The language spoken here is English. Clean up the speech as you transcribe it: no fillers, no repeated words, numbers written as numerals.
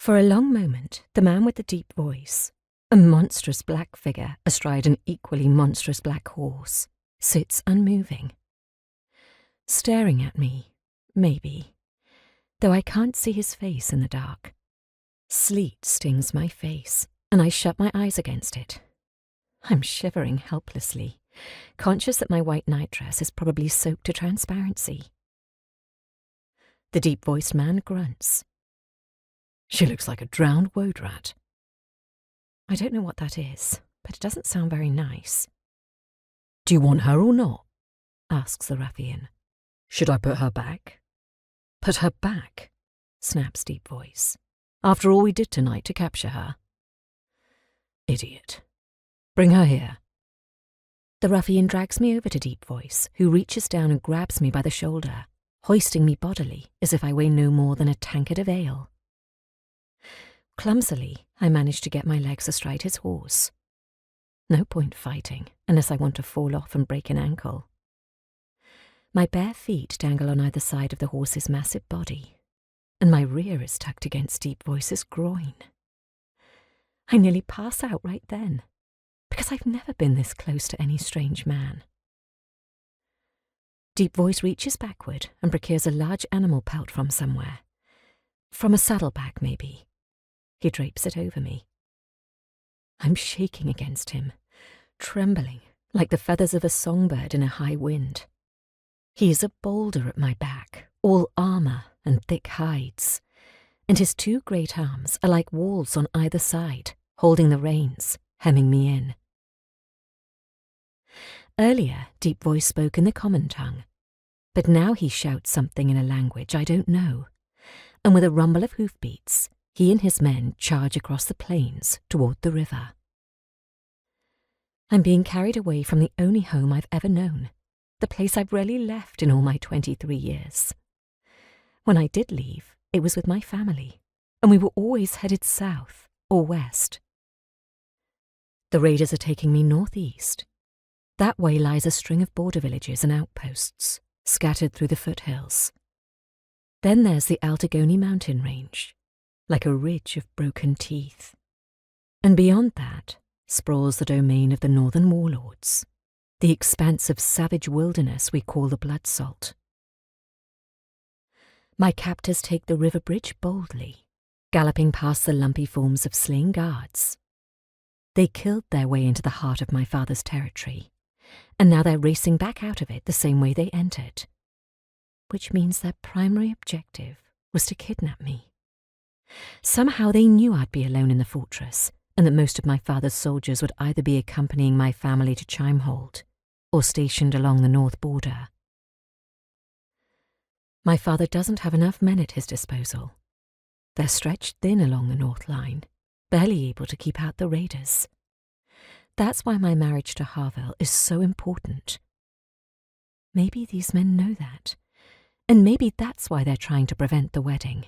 For a long moment, the man with the deep voice, a monstrous black figure astride an equally monstrous black horse, sits unmoving. Staring at me, maybe, though I can't see his face in the dark. Sleet stings my face, and I shut my eyes against it. I'm shivering helplessly, conscious that my white nightdress is probably soaked to transparency. The deep-voiced man grunts. She looks like a drowned woad rat. I don't know what that is, but it doesn't sound very nice. Do you want her or not? Asks the ruffian. Should I put her back? Put her back, snaps Deep Voice. After all we did tonight to capture her? Idiot. Bring her here. The ruffian drags me over to Deep Voice, who reaches down and grabs me by the shoulder, hoisting me bodily as if I weigh no more than a tankard of ale. Clumsily, I manage to get my legs astride his horse. No point fighting, unless I want to fall off and break an ankle. My bare feet dangle on either side of the horse's massive body, and my rear is tucked against Deep Voice's groin. I nearly pass out right then, because I've never been this close to any strange man. Deep Voice reaches backward and procures a large animal pelt from somewhere. From a saddlebag, maybe. He drapes it over me. I'm shaking against him, trembling like the feathers of a songbird in a high wind. He is a boulder at my back, all armour and thick hides, and his two great arms are like walls on either side, holding the reins, hemming me in. Earlier, Deep Voice spoke in the common tongue, but now he shouts something in a language I don't know, and with a rumble of hoofbeats, he and his men charge across the plains toward the river. I'm being carried away from the only home I've ever known, the place I've rarely left in all my 23 years. When I did leave, it was with my family, and we were always headed south or west. The raiders are taking me northeast. That way lies a string of border villages and outposts, scattered through the foothills. Then there's the Altagoni mountain range, like a ridge of broken teeth. And beyond that sprawls the domain of the northern warlords, the expanse of savage wilderness we call the Blood Salt. My captors take the river bridge boldly, galloping past the lumpy forms of slain guards. They killed their way into the heart of my father's territory, and now they're racing back out of it the same way they entered, which means their primary objective was to kidnap me. Somehow they knew I'd be alone in the fortress, and that most of my father's soldiers would either be accompanying my family to Chimehold or stationed along the north border. My father doesn't have enough men at his disposal. They're stretched thin along the north line, barely able to keep out the raiders. That's why my marriage to Harville is so important. Maybe these men know that, and maybe that's why they're trying to prevent the wedding.